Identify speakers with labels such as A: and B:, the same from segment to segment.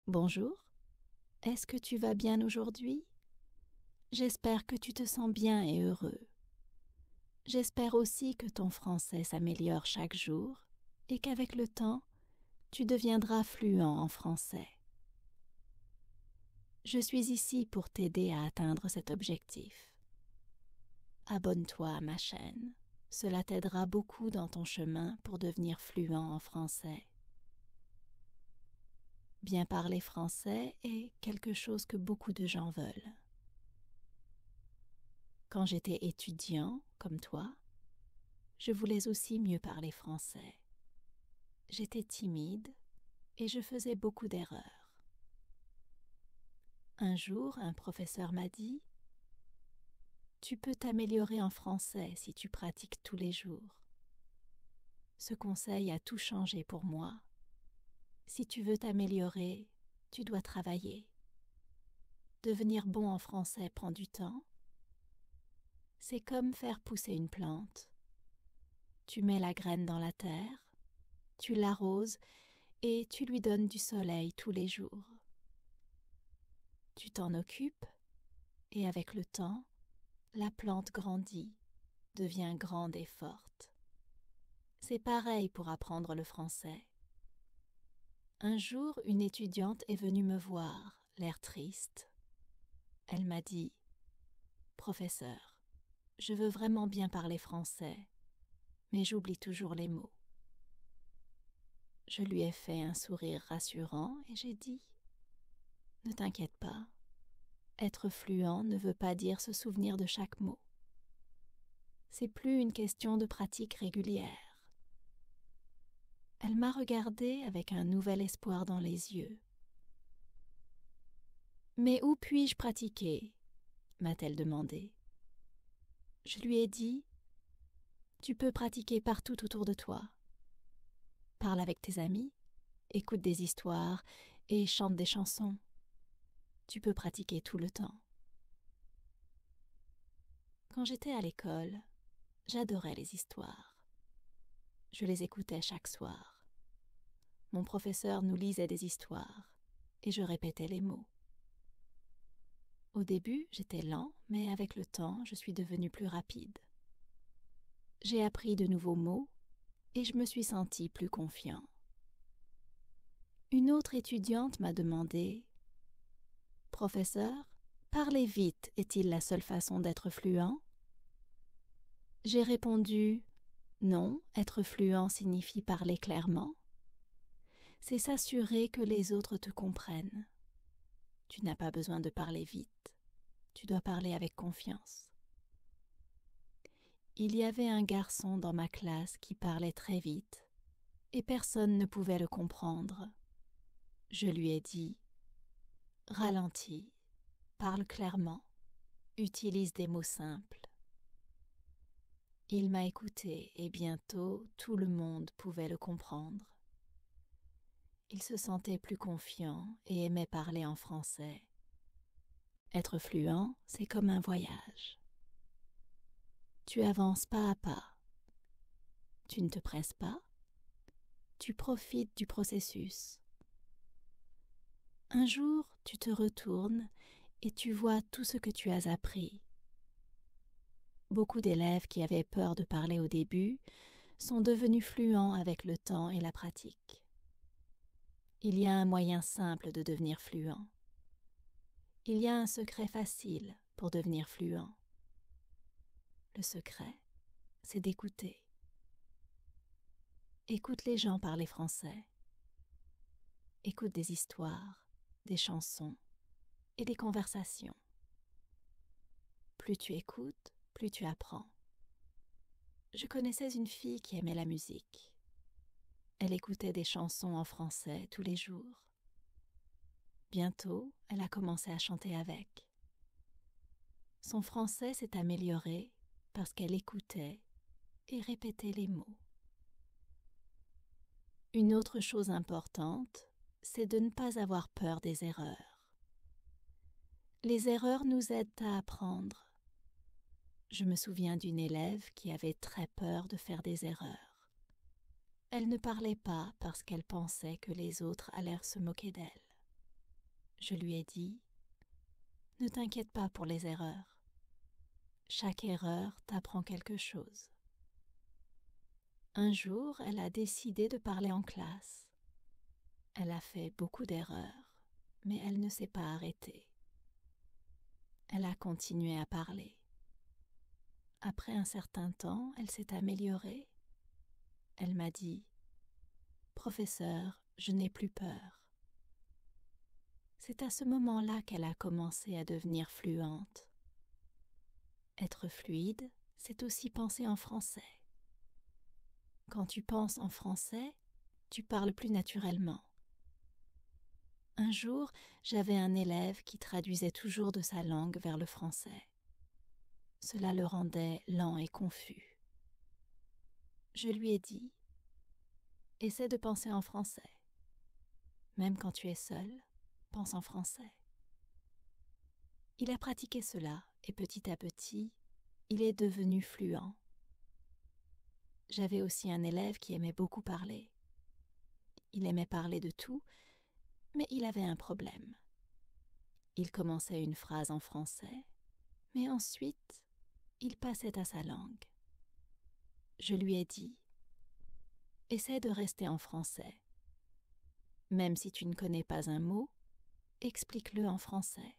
A: Bonjour, est-ce que tu vas bien aujourd'hui? J'espère que tu te sens bien et heureux. J'espère aussi que ton français s'améliore chaque jour et qu'avec le temps, tu deviendras fluent en français. Je suis ici pour t'aider à atteindre cet objectif. Abonne-toi à ma chaîne, cela t'aidera beaucoup dans ton chemin pour devenir fluent en français. Bien parler français est quelque chose que beaucoup de gens veulent. Quand j'étais étudiant, comme toi, je voulais aussi mieux parler français. J'étais timide et je faisais beaucoup d'erreurs. Un jour, un professeur m'a dit « Tu peux t'améliorer en français si tu pratiques tous les jours. » Ce conseil a tout changé pour moi. Si tu veux t'améliorer, tu dois travailler. Devenir bon en français prend du temps. C'est comme faire pousser une plante. Tu mets la graine dans la terre, tu l'arroses et tu lui donnes du soleil tous les jours. Tu t'en occupes et avec le temps, la plante grandit, devient grande et forte. C'est pareil pour apprendre le français. Un jour, une étudiante est venue me voir, l'air triste. Elle m'a dit « Professeur, je veux vraiment bien parler français, mais j'oublie toujours les mots. » Je lui ai fait un sourire rassurant et j'ai dit « Ne t'inquiète pas, être fluent ne veut pas dire se souvenir de chaque mot. C'est plus une question de pratique régulière. » Elle m'a regardée avec un nouvel espoir dans les yeux. « Mais où puis-je pratiquer ?» m'a-t-elle demandé. Je lui ai dit « Tu peux pratiquer partout autour de toi. Parle avec tes amis, écoute des histoires et chante des chansons. Tu peux pratiquer tout le temps. » Quand j'étais à l'école, j'adorais les histoires. Je les écoutais chaque soir. Mon professeur nous lisait des histoires et je répétais les mots. Au début, j'étais lent, mais avec le temps, je suis devenu plus rapide. J'ai appris de nouveaux mots et je me suis senti plus confiant. Une autre étudiante m'a demandé « Professeur, parler vite est-il la seule façon d'être fluent ?» J'ai répondu « Non, être fluent signifie parler clairement. C'est s'assurer que les autres te comprennent. Tu n'as pas besoin de parler vite, tu dois parler avec confiance. » Il y avait un garçon dans ma classe qui parlait très vite et personne ne pouvait le comprendre. Je lui ai dit « Ralentis, parle clairement, utilise des mots simples. » Il m'a écouté et bientôt tout le monde pouvait le comprendre. Il se sentait plus confiant et aimait parler en français. Être fluent, c'est comme un voyage. Tu avances pas à pas. Tu ne te presses pas. Tu profites du processus. Un jour, tu te retournes et tu vois tout ce que tu as appris. Beaucoup d'élèves qui avaient peur de parler au début sont devenus fluents avec le temps et la pratique. Il y a un moyen simple de devenir fluent. Il y a un secret facile pour devenir fluent. Le secret, c'est d'écouter. Écoute les gens parler français. Écoute des histoires, des chansons et des conversations. Plus tu écoutes, plus tu apprends. Je connaissais une fille qui aimait la musique. Elle écoutait des chansons en français tous les jours. Bientôt, elle a commencé à chanter avec. Son français s'est amélioré parce qu'elle écoutait et répétait les mots. Une autre chose importante, c'est de ne pas avoir peur des erreurs. Les erreurs nous aident à apprendre. Je me souviens d'une élève qui avait très peur de faire des erreurs. Elle ne parlait pas parce qu'elle pensait que les autres allèrent se moquer d'elle. Je lui ai dit « Ne t'inquiète pas pour les erreurs. Chaque erreur t'apprend quelque chose. » Un jour, elle a décidé de parler en classe. Elle a fait beaucoup d'erreurs, mais elle ne s'est pas arrêtée. Elle a continué à parler. Après un certain temps, elle s'est améliorée. Elle m'a dit « Professeur, je n'ai plus peur. » C'est à ce moment-là qu'elle a commencé à devenir fluente. Être fluide, c'est aussi penser en français. Quand tu penses en français, tu parles plus naturellement. Un jour, j'avais un élève qui traduisait toujours de sa langue vers le français. Cela le rendait lent et confus. Je lui ai dit « Essaie de penser en français. Même quand tu es seul, pense en français. » Il a pratiqué cela et petit à petit, il est devenu fluent. J'avais aussi un élève qui aimait beaucoup parler. Il aimait parler de tout, mais il avait un problème. Il commençait une phrase en français, mais ensuite, il passait à sa langue. Je lui ai dit « Essaie de rester en français. Même si tu ne connais pas un mot, explique-le en français. »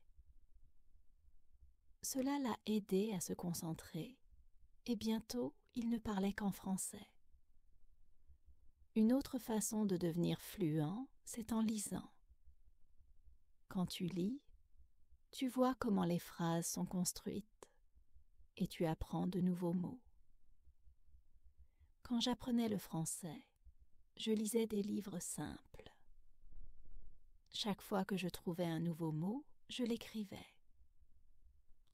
A: Cela l'a aidé à se concentrer, et bientôt, il ne parlait qu'en français. Une autre façon de devenir fluent, c'est en lisant. Quand tu lis, tu vois comment les phrases sont construites et tu apprends de nouveaux mots. Quand j'apprenais le français, je lisais des livres simples. Chaque fois que je trouvais un nouveau mot, je l'écrivais.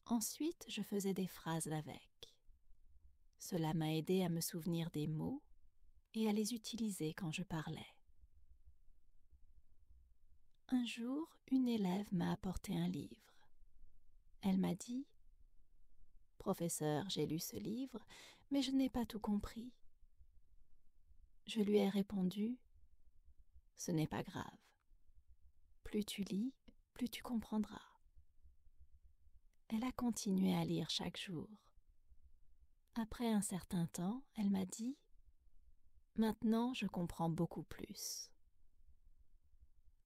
A: Ensuite, je faisais des phrases avec. Cela m'a aidé à me souvenir des mots et à les utiliser quand je parlais. Un jour, une élève m'a apporté un livre. Elle m'a dit « Professeur, j'ai lu ce livre, mais je n'ai pas tout compris. » Je lui ai répondu « Ce n'est pas grave. Plus tu lis, plus tu comprendras. » Elle a continué à lire chaque jour. Après un certain temps, elle m'a dit « Maintenant, je comprends beaucoup plus. »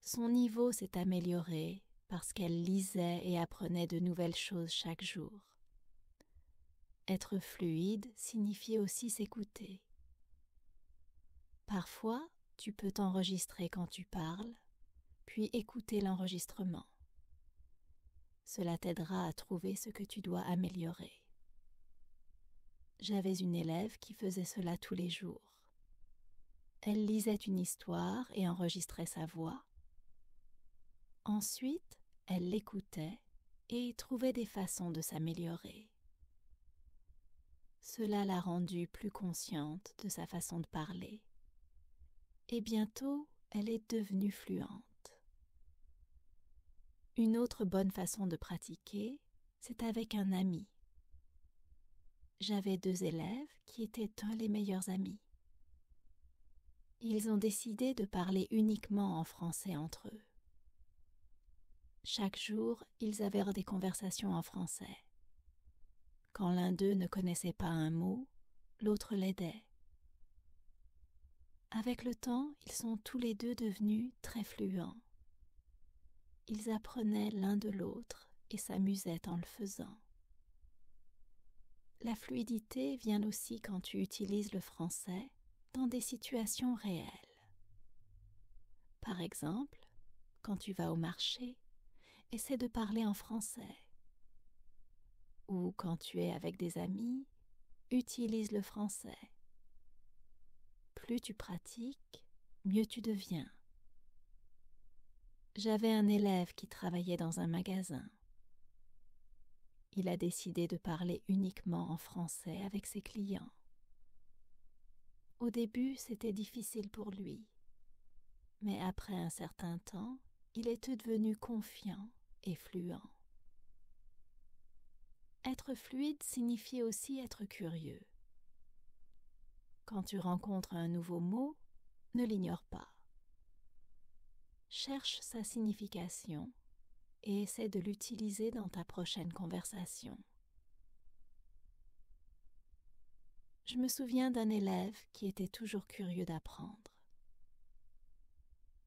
A: Son niveau s'est amélioré parce qu'elle lisait et apprenait de nouvelles choses chaque jour. Être fluide signifie aussi s'écouter. Parfois, tu peux t'enregistrer quand tu parles, puis écouter l'enregistrement. Cela t'aidera à trouver ce que tu dois améliorer. J'avais une élève qui faisait cela tous les jours. Elle lisait une histoire et enregistrait sa voix. Ensuite, elle l'écoutait et trouvait des façons de s'améliorer. Cela l'a rendue plus consciente de sa façon de parler. Et bientôt, elle est devenue fluente. Une autre bonne façon de pratiquer, c'est avec un ami. J'avais 2 élèves qui étaient les meilleurs amis. Ils ont décidé de parler uniquement en français entre eux. Chaque jour, ils avaient des conversations en français. Quand l'un d'eux ne connaissait pas un mot, l'autre l'aidait. Avec le temps, ils sont tous les 2 devenus très fluents. Ils apprenaient l'un de l'autre et s'amusaient en le faisant. La fluidité vient aussi quand tu utilises le français dans des situations réelles. Par exemple, quand tu vas au marché, essaie de parler en français. Ou quand tu es avec des amis, utilise le français. Plus tu pratiques, mieux tu deviens. J'avais un élève qui travaillait dans un magasin. Il a décidé de parler uniquement en français avec ses clients. Au début, c'était difficile pour lui, mais après un certain temps, il est devenu confiant et fluent. Être fluide signifie aussi être curieux. Quand tu rencontres un nouveau mot, ne l'ignore pas. Cherche sa signification et essaie de l'utiliser dans ta prochaine conversation. Je me souviens d'un élève qui était toujours curieux d'apprendre.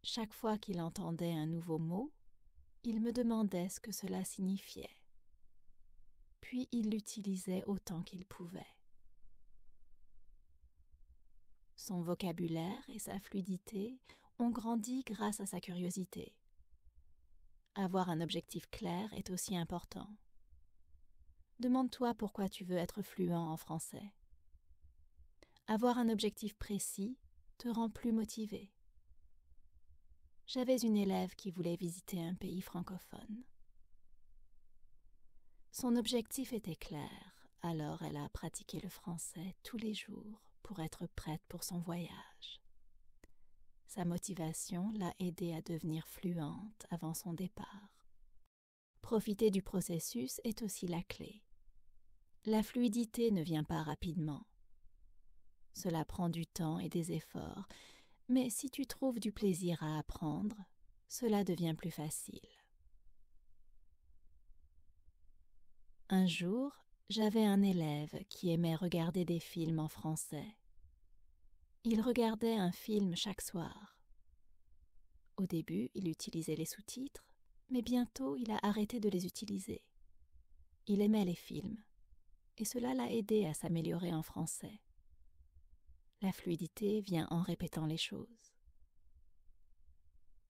A: Chaque fois qu'il entendait un nouveau mot, il me demandait ce que cela signifiait. Puis il l'utilisait autant qu'il pouvait. Son vocabulaire et sa fluidité ont grandi grâce à sa curiosité. Avoir un objectif clair est aussi important. Demande-toi pourquoi tu veux être fluent en français. Avoir un objectif précis te rend plus motivé. J'avais une élève qui voulait visiter un pays francophone. Son objectif était clair, alors elle a pratiqué le français tous les jours pour être prête pour son voyage. Sa motivation l'a aidée à devenir fluente avant son départ. Profiter du processus est aussi la clé. La fluidité ne vient pas rapidement. Cela prend du temps et des efforts, mais si tu trouves du plaisir à apprendre, cela devient plus facile. Un jour, j'avais un élève qui aimait regarder des films en français. Il regardait un film chaque soir. Au début, il utilisait les sous-titres, mais bientôt il a arrêté de les utiliser. Il aimait les films, et cela l'a aidé à s'améliorer en français. La fluidité vient en répétant les choses.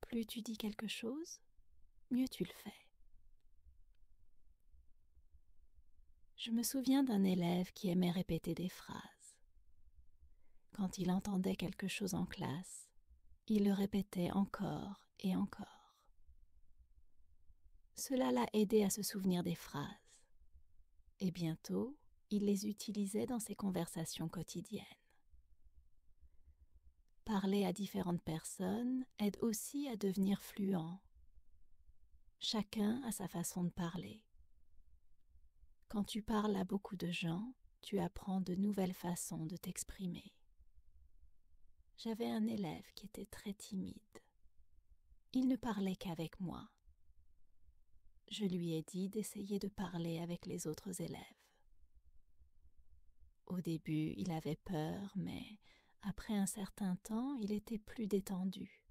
A: Plus tu dis quelque chose, mieux tu le fais. Je me souviens d'un élève qui aimait répéter des phrases. Quand il entendait quelque chose en classe, il le répétait encore et encore. Cela l'a aidé à se souvenir des phrases. Et bientôt, il les utilisait dans ses conversations quotidiennes. Parler à différentes personnes aide aussi à devenir fluent. Chacun a sa façon de parler. Quand tu parles à beaucoup de gens, tu apprends de nouvelles façons de t'exprimer. J'avais un élève qui était très timide. Il ne parlait qu'avec moi. Je lui ai dit d'essayer de parler avec les autres élèves. Au début, il avait peur, mais après un certain temps, il était plus détendu.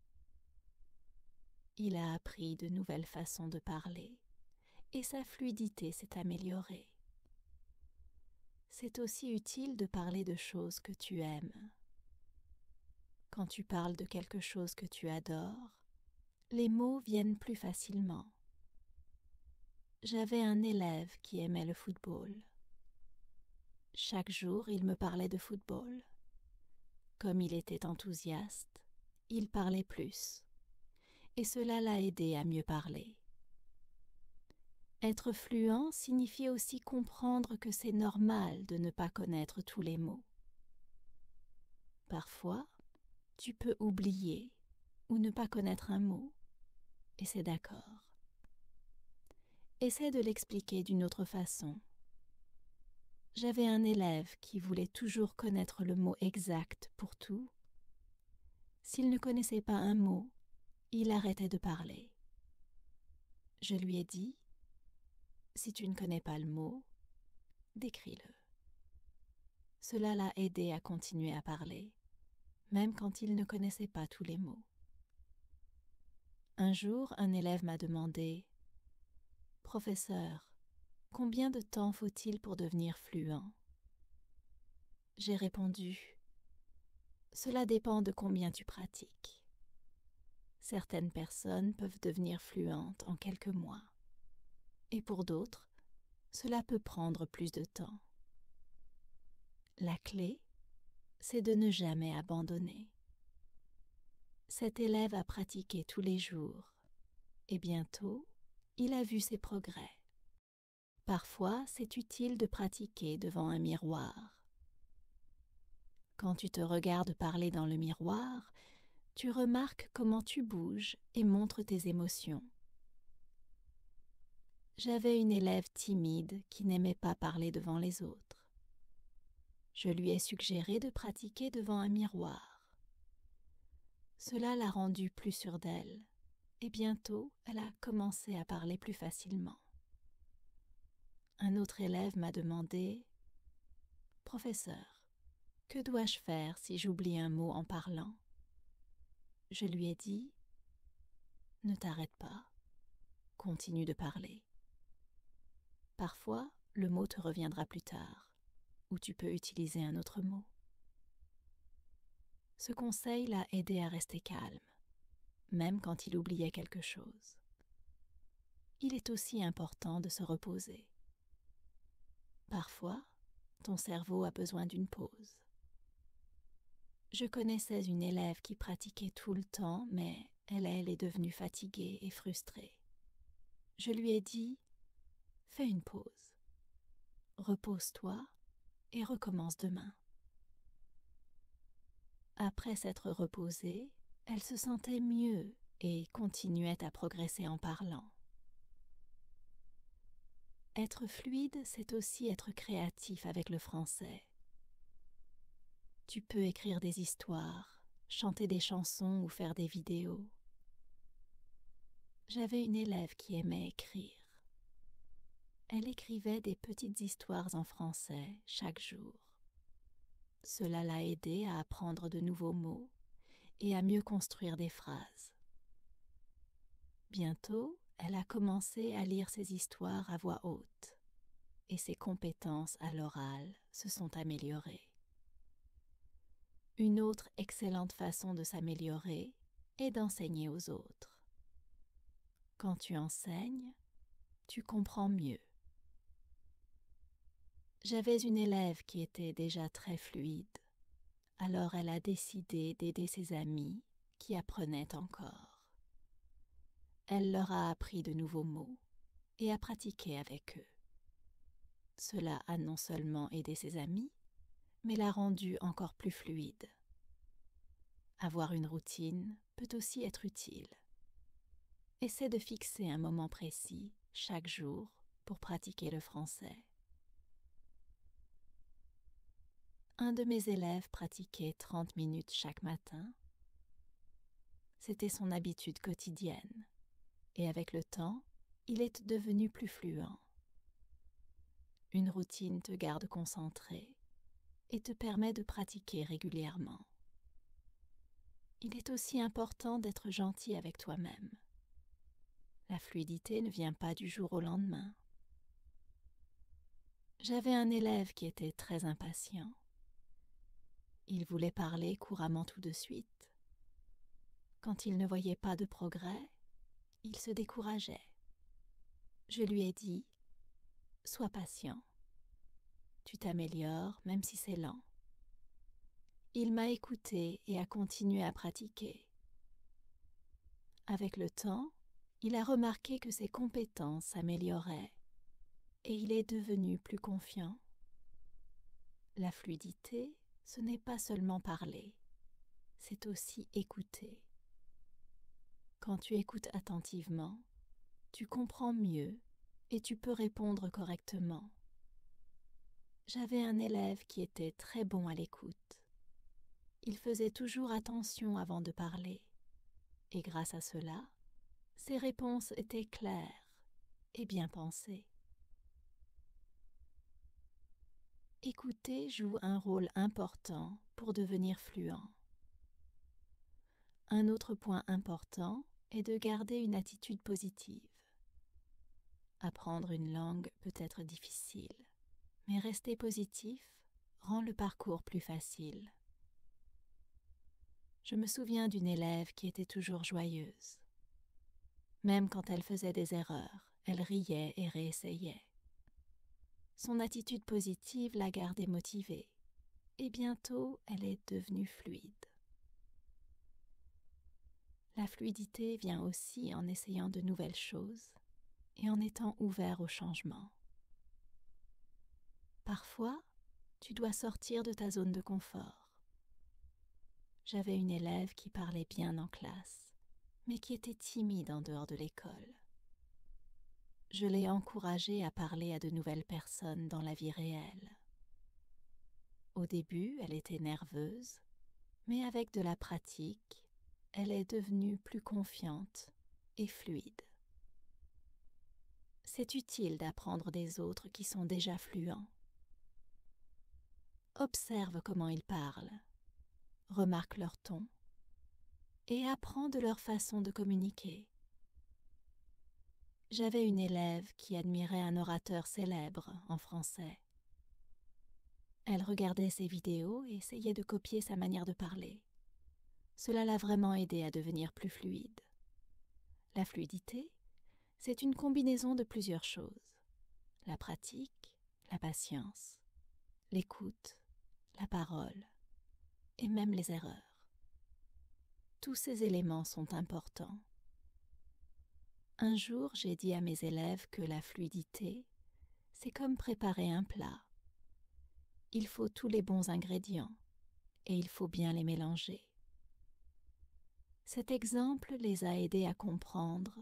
A: Il a appris de nouvelles façons de parler et sa fluidité s'est améliorée. C'est aussi utile de parler de choses que tu aimes. Quand tu parles de quelque chose que tu adores, les mots viennent plus facilement. J'avais un élève qui aimait le football. Chaque jour, il me parlait de football. Comme il était enthousiaste, il parlait plus. Et cela l'a aidé à mieux parler. Être fluent signifie aussi comprendre que c'est normal de ne pas connaître tous les mots. Parfois, tu peux oublier ou ne pas connaître un mot, et c'est d'accord. Essaie de l'expliquer d'une autre façon. J'avais un élève qui voulait toujours connaître le mot exact pour tout. S'il ne connaissait pas un mot, il arrêtait de parler. Je lui ai dit, si tu ne connais pas le mot, décris-le. Cela l'a aidé à continuer à parler, même quand il ne connaissait pas tous les mots. Un jour, un élève m'a demandé « Professeur, combien de temps faut-il pour devenir fluent ?» J'ai répondu « Cela dépend de combien tu pratiques. Certaines personnes peuvent devenir fluentes en quelques mois, et pour d'autres, cela peut prendre plus de temps. La clé, c'est de ne jamais abandonner. » Cet élève a pratiqué tous les jours, et bientôt, il a vu ses progrès. Parfois, c'est utile de pratiquer devant un miroir. Quand tu te regardes parler dans le miroir, tu remarques comment tu bouges et montres tes émotions. J'avais une élève timide qui n'aimait pas parler devant les autres. Je lui ai suggéré de pratiquer devant un miroir. Cela l'a rendue plus sûre d'elle, et bientôt elle a commencé à parler plus facilement. Un autre élève m'a demandé « Professeur, que dois-je faire si j'oublie un mot en parlant ?» Je lui ai dit « Ne t'arrête pas, continue de parler. Parfois, le mot te reviendra plus tard, ou tu peux utiliser un autre mot. » Ce conseil l'a aidé à rester calme, même quand il oubliait quelque chose. Il est aussi important de se reposer. Parfois, ton cerveau a besoin d'une pause. Je connaissais une élève qui pratiquait tout le temps, mais elle est devenue fatiguée et frustrée. Je lui ai dit « Fais une pause, repose-toi et recommence demain. » Après s'être reposée, elle se sentait mieux et continuait à progresser en parlant. Être fluide, c'est aussi être créatif avec le français. Tu peux écrire des histoires, chanter des chansons ou faire des vidéos. J'avais une élève qui aimait écrire. Elle écrivait des petites histoires en français chaque jour. Cela l'a aidée à apprendre de nouveaux mots et à mieux construire des phrases. Bientôt, elle a commencé à lire ses histoires à voix haute et ses compétences à l'oral se sont améliorées. Une autre excellente façon de s'améliorer est d'enseigner aux autres. Quand tu enseignes, tu comprends mieux. J'avais une élève qui était déjà très fluide, alors elle a décidé d'aider ses amis qui apprenaient encore. Elle leur a appris de nouveaux mots et a pratiqué avec eux. Cela a non seulement aidé ses amis, mais l'a rendue encore plus fluide. Avoir une routine peut aussi être utile. Essaie de fixer un moment précis chaque jour pour pratiquer le français. Un de mes élèves pratiquait 30 minutes chaque matin. C'était son habitude quotidienne et avec le temps, il est devenu plus fluent. Une routine te garde concentré et te permet de pratiquer régulièrement. Il est aussi important d'être gentil avec toi-même. La fluidité ne vient pas du jour au lendemain. J'avais un élève qui était très impatient. Il voulait parler couramment tout de suite. Quand il ne voyait pas de progrès, il se décourageait. Je lui ai dit « Sois patient. Tu t'améliores même si c'est lent. » Il m'a écouté et a continué à pratiquer. Avec le temps, il a remarqué que ses compétences s'amélioraient et il est devenu plus confiant. La fluidité, ce n'est pas seulement parler, c'est aussi écouter. Quand tu écoutes attentivement, tu comprends mieux et tu peux répondre correctement. J'avais un élève qui était très bon à l'écoute. Il faisait toujours attention avant de parler, et grâce à cela, ses réponses étaient claires et bien pensées. Écouter joue un rôle important pour devenir fluent. Un autre point important est de garder une attitude positive. Apprendre une langue peut être difficile, mais rester positif rend le parcours plus facile. Je me souviens d'une élève qui était toujours joyeuse. Même quand elle faisait des erreurs, elle riait et réessayait. Son attitude positive l'a gardée motivée, et bientôt elle est devenue fluide. La fluidité vient aussi en essayant de nouvelles choses et en étant ouvert au changement. Parfois, tu dois sortir de ta zone de confort. J'avais une élève qui parlait bien en classe, mais qui était timide en dehors de l'école. Je l'ai encouragée à parler à de nouvelles personnes dans la vie réelle. Au début, elle était nerveuse, mais avec de la pratique, elle est devenue plus confiante et fluide. C'est utile d'apprendre des autres qui sont déjà fluents. Observe comment ils parlent, remarque leur ton et apprends de leur façon de communiquer. J'avais une élève qui admirait un orateur célèbre en français. Elle regardait ses vidéos et essayait de copier sa manière de parler. Cela l'a vraiment aidée à devenir plus fluide. La fluidité, c'est une combinaison de plusieurs choses. La pratique, la patience, l'écoute, la parole et même les erreurs. Tous ces éléments sont importants. Un jour, j'ai dit à mes élèves que la fluidité, c'est comme préparer un plat. Il faut tous les bons ingrédients et il faut bien les mélanger. Cet exemple les a aidés à comprendre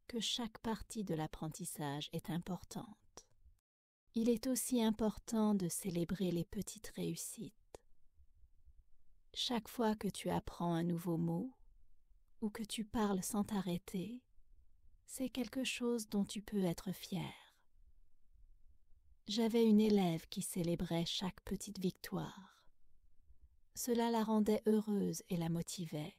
A: que chaque partie de l'apprentissage est importante. Il est aussi important de célébrer les petites réussites. Chaque fois que tu apprends un nouveau mot ou que tu parles sans t'arrêter, c'est quelque chose dont tu peux être fier. J'avais une élève qui célébrait chaque petite victoire. Cela la rendait heureuse et la motivait.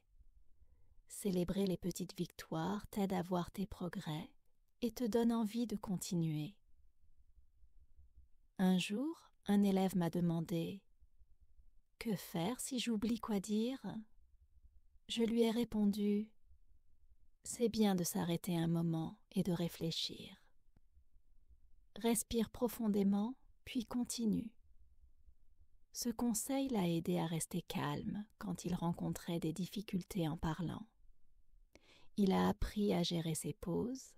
A: Célébrer les petites victoires t'aide à voir tes progrès et te donne envie de continuer. Un jour, un élève m'a demandé « Que faire si j'oublie quoi dire ?» Je lui ai répondu « C'est bien de s'arrêter un moment et de réfléchir. Respire profondément, puis continue. » Ce conseil l'a aidé à rester calme quand il rencontrait des difficultés en parlant. Il a appris à gérer ses pauses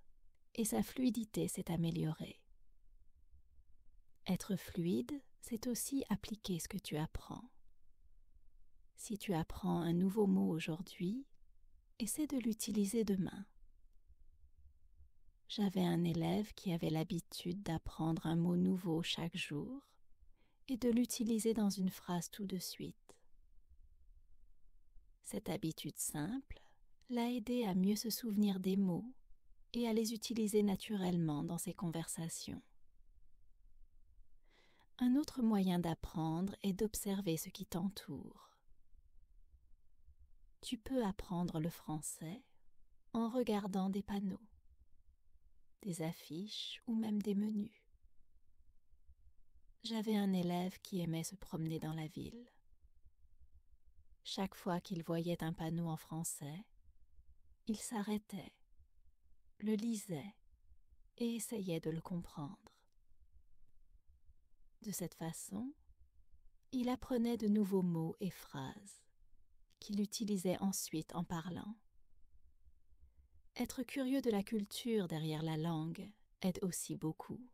A: et sa fluidité s'est améliorée. Être fluide, c'est aussi appliquer ce que tu apprends. Si tu apprends un nouveau mot aujourd'hui, essaie de l'utiliser demain. J'avais un élève qui avait l'habitude d'apprendre un mot nouveau chaque jour et de l'utiliser dans une phrase tout de suite. Cette habitude simple l'a aidé à mieux se souvenir des mots et à les utiliser naturellement dans ses conversations. Un autre moyen d'apprendre est d'observer ce qui t'entoure. Tu peux apprendre le français en regardant des panneaux, des affiches ou même des menus. J'avais un élève qui aimait se promener dans la ville. Chaque fois qu'il voyait un panneau en français, il s'arrêtait, le lisait et essayait de le comprendre. De cette façon, il apprenait de nouveaux mots et phrases qu'il utilisait ensuite en parlant. Être curieux de la culture derrière la langue aide aussi beaucoup.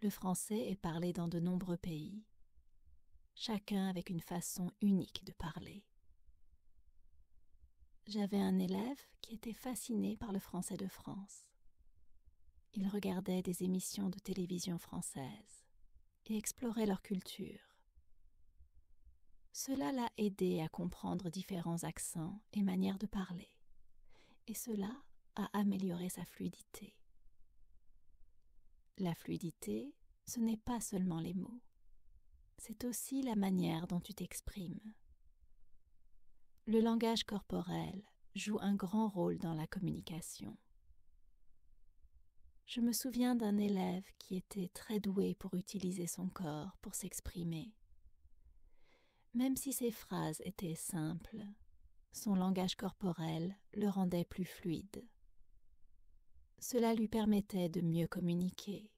A: Le français est parlé dans de nombreux pays, chacun avec une façon unique de parler. J'avais un élève qui était fasciné par le français de France. Il regardait des émissions de télévision françaises et explorait leur culture. Cela l'a aidé à comprendre différents accents et manières de parler, et cela a amélioré sa fluidité. La fluidité, ce n'est pas seulement les mots, c'est aussi la manière dont tu t'exprimes. Le langage corporel joue un grand rôle dans la communication. Je me souviens d'un élève qui était très doué pour utiliser son corps pour s'exprimer. Même si ses phrases étaient simples, son langage corporel le rendait plus fluide. Cela lui permettait de mieux communiquer.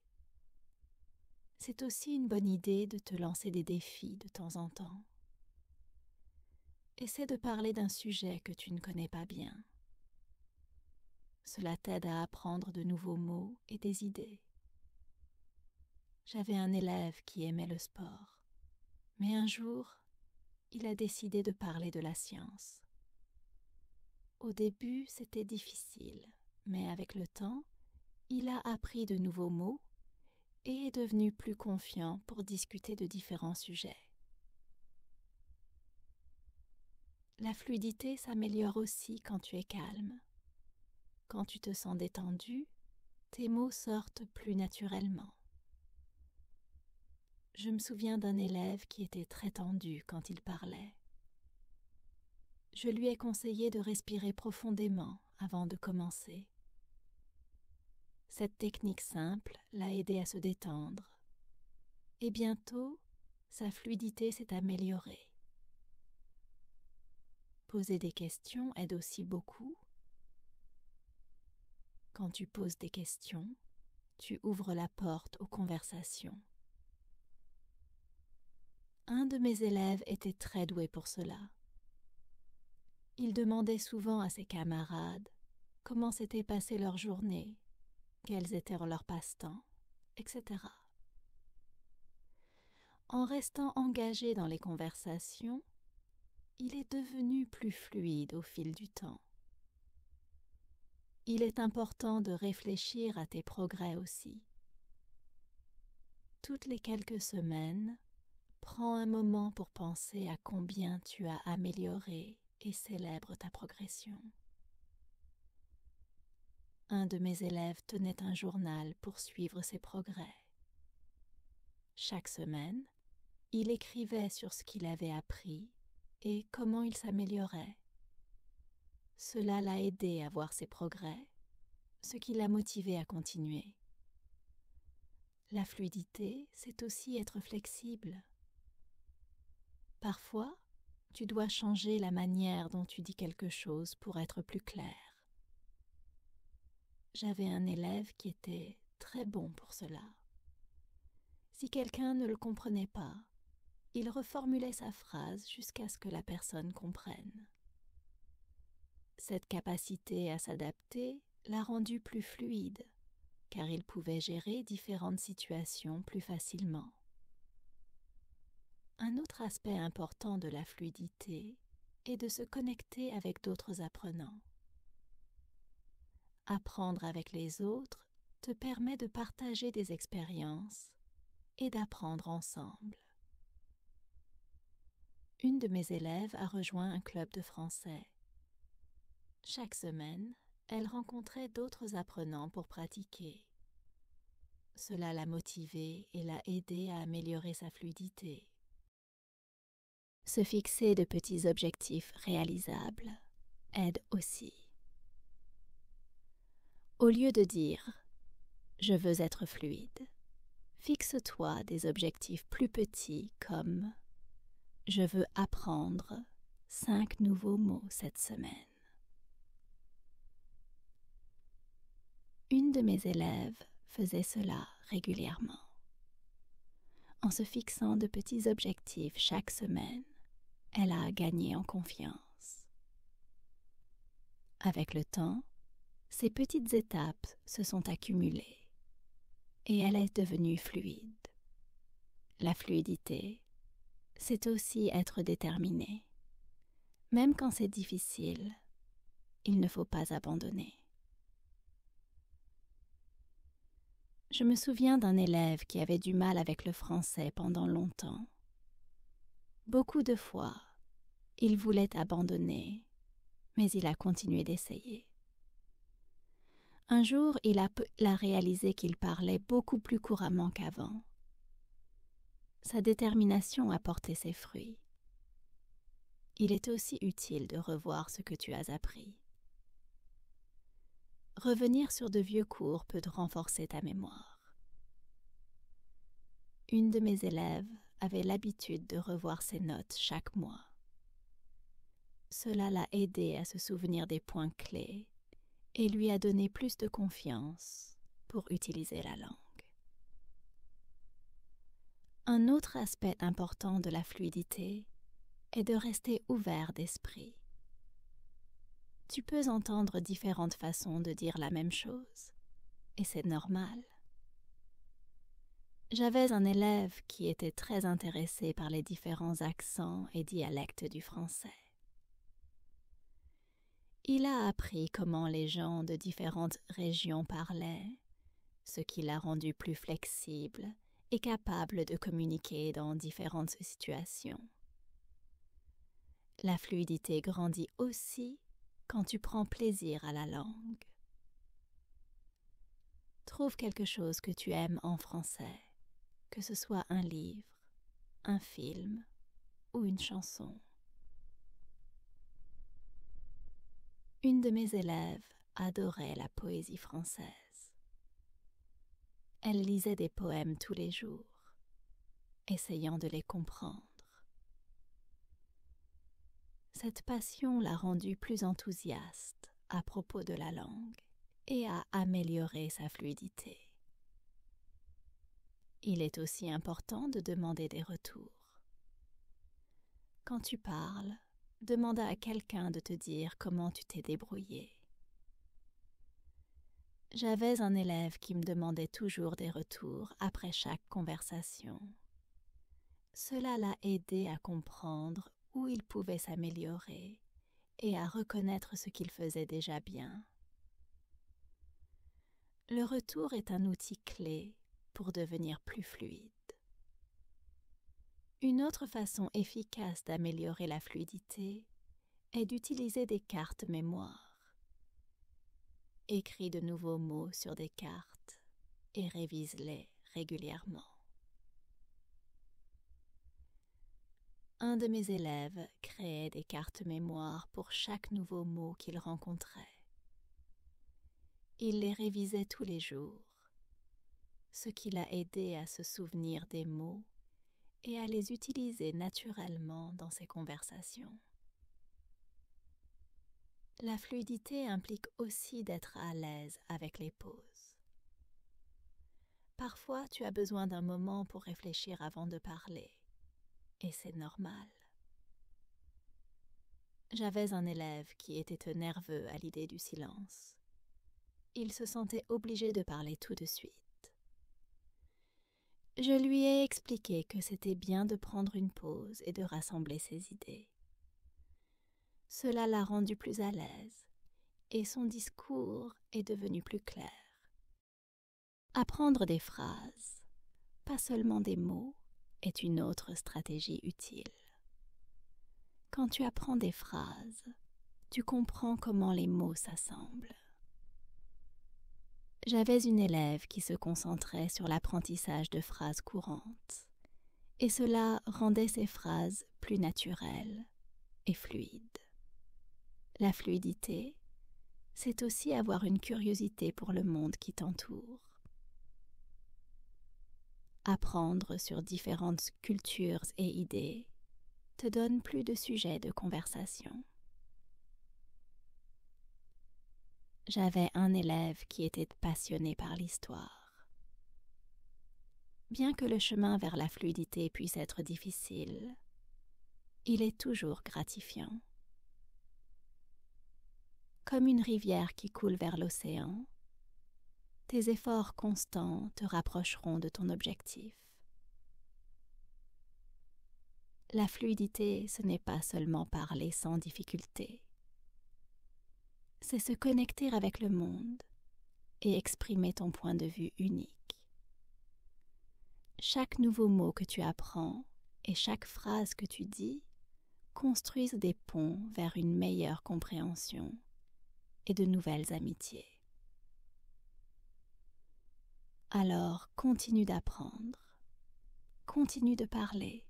A: C'est aussi une bonne idée de te lancer des défis de temps en temps. Essaie de parler d'un sujet que tu ne connais pas bien. Cela t'aide à apprendre de nouveaux mots et des idées. J'avais un élève qui aimait le sport, mais un jour, il a décidé de parler de la science. Au début, c'était difficile, mais avec le temps, il a appris de nouveaux mots et est devenu plus confiant pour discuter de différents sujets. La fluidité s'améliore aussi quand tu es calme. quand tu te sens détendu, tes mots sortent plus naturellement. Je me souviens d'un élève qui était très tendu quand il parlait. Je lui ai conseillé de respirer profondément avant de commencer. Cette technique simple l'a aidé à se détendre. Et bientôt, sa fluidité s'est améliorée. Poser des questions aide aussi beaucoup. Quand tu poses des questions, tu ouvres la porte aux conversations. Un de mes élèves était très doué pour cela. Il demandait souvent à ses camarades comment s'était passée leur journée, quels étaient leurs passe-temps, etc. En restant engagé dans les conversations, il est devenu plus fluide au fil du temps. Il est important de réfléchir à tes progrès aussi. Toutes les quelques semaines, prends un moment pour penser à combien tu as amélioré et célèbre ta progression. Un de mes élèves tenait un journal pour suivre ses progrès. Chaque semaine, il écrivait sur ce qu'il avait appris et comment il s'améliorait. Cela l'a aidé à voir ses progrès, ce qui l'a motivé à continuer. La fluidité, c'est aussi être flexible. Parfois, tu dois changer la manière dont tu dis quelque chose pour être plus clair. J'avais un élève qui était très bon pour cela. Si quelqu'un ne le comprenait pas, il reformulait sa phrase jusqu'à ce que la personne comprenne. Cette capacité à s'adapter l'a rendu plus fluide, car il pouvait gérer différentes situations plus facilement. Un autre aspect important de la fluidité est de se connecter avec d'autres apprenants. Apprendre avec les autres te permet de partager des expériences et d'apprendre ensemble. Une de mes élèves a rejoint un club de français. Chaque semaine, elle rencontrait d'autres apprenants pour pratiquer. Cela l'a motivée et l'a aidée à améliorer sa fluidité. Se fixer de petits objectifs réalisables aide aussi. Au lieu de dire « je veux être fluide », fixe-toi des objectifs plus petits comme « je veux apprendre 5 nouveaux mots cette semaine ». Une de mes élèves faisait cela régulièrement. En se fixant de petits objectifs chaque semaine, elle a gagné en confiance. Avec le temps, ces petites étapes se sont accumulées et elle est devenue fluide. La fluidité, c'est aussi être déterminé. Même quand c'est difficile, il ne faut pas abandonner. Je me souviens d'un élève qui avait du mal avec le français pendant longtemps. Beaucoup de fois, il voulait abandonner, mais il a continué d'essayer. Un jour, il a réalisé qu'il parlait beaucoup plus couramment qu'avant. Sa détermination a porté ses fruits. Il est aussi utile de revoir ce que tu as appris. Revenir sur de vieux cours peut renforcer ta mémoire. Une de mes élèves avait l'habitude de revoir ses notes chaque mois. Cela l'a aidé à se souvenir des points clés et lui a donné plus de confiance pour utiliser la langue. Un autre aspect important de la fluidité est de rester ouvert d'esprit. Tu peux entendre différentes façons de dire la même chose, et c'est normal. J'avais un élève qui était très intéressé par les différents accents et dialectes du français. Il a appris comment les gens de différentes régions parlaient, ce qui l'a rendu plus flexible et capable de communiquer dans différentes situations. La fluidité grandit aussi quand tu prends plaisir à la langue. Trouve quelque chose que tu aimes en français, que ce soit un livre, un film ou une chanson. Une de mes élèves adorait la poésie française. Elle lisait des poèmes tous les jours, essayant de les comprendre. Cette passion l'a rendue plus enthousiaste à propos de la langue et a amélioré sa fluidité. Il est aussi important de demander des retours. Quand tu parles, demande à quelqu'un de te dire comment tu t'es débrouillé. J'avais un élève qui me demandait toujours des retours après chaque conversation. Cela l'a aidé à comprendre où il pouvait s'améliorer et à reconnaître ce qu'il faisait déjà bien. Le retour est un outil clé pour devenir plus fluide. Une autre façon efficace d'améliorer la fluidité est d'utiliser des cartes mémoire. Écris de nouveaux mots sur des cartes et révise-les régulièrement. Un de mes élèves créait des cartes mémoire pour chaque nouveau mot qu'il rencontrait. Il les révisait tous les jours, ce qui l'a aidé à se souvenir des mots et à les utiliser naturellement dans ses conversations. La fluidité implique aussi d'être à l'aise avec les pauses. Parfois, tu as besoin d'un moment pour réfléchir avant de parler, et c'est normal. J'avais un élève qui était nerveux à l'idée du silence. Il se sentait obligé de parler tout de suite. Je lui ai expliqué que c'était bien de prendre une pause et de rassembler ses idées. Cela l'a rendu plus à l'aise et son discours est devenu plus clair. Apprendre des phrases, pas seulement des mots, est une autre stratégie utile. Quand tu apprends des phrases, tu comprends comment les mots s'assemblent. J'avais une élève qui se concentrait sur l'apprentissage de phrases courantes, et cela rendait ses phrases plus naturelles et fluides. La fluidité, c'est aussi avoir une curiosité pour le monde qui t'entoure. Apprendre sur différentes cultures et idées te donne plus de sujets de conversation. J'avais un élève qui était passionné par l'histoire. Bien que le chemin vers la fluidité puisse être difficile, il est toujours gratifiant. Comme une rivière qui coule vers l'océan, tes efforts constants te rapprocheront de ton objectif. La fluidité, ce n'est pas seulement parler sans difficulté. C'est se connecter avec le monde et exprimer ton point de vue unique. Chaque nouveau mot que tu apprends et chaque phrase que tu dis construisent des ponts vers une meilleure compréhension et de nouvelles amitiés. Alors continue d'apprendre, continue de parler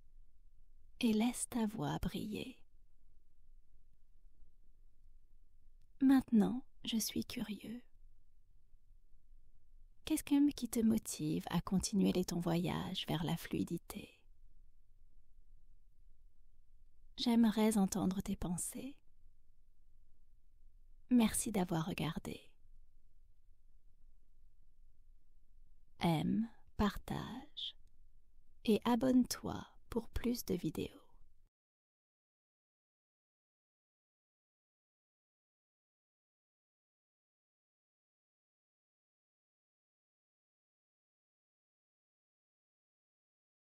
A: et laisse ta voix briller. Maintenant, je suis curieux. Qu'est-ce qui te motive à continuer ton voyage vers la fluidité? J'aimerais entendre tes pensées. Merci d'avoir regardé. Aime, partage et abonne-toi pour plus de vidéos.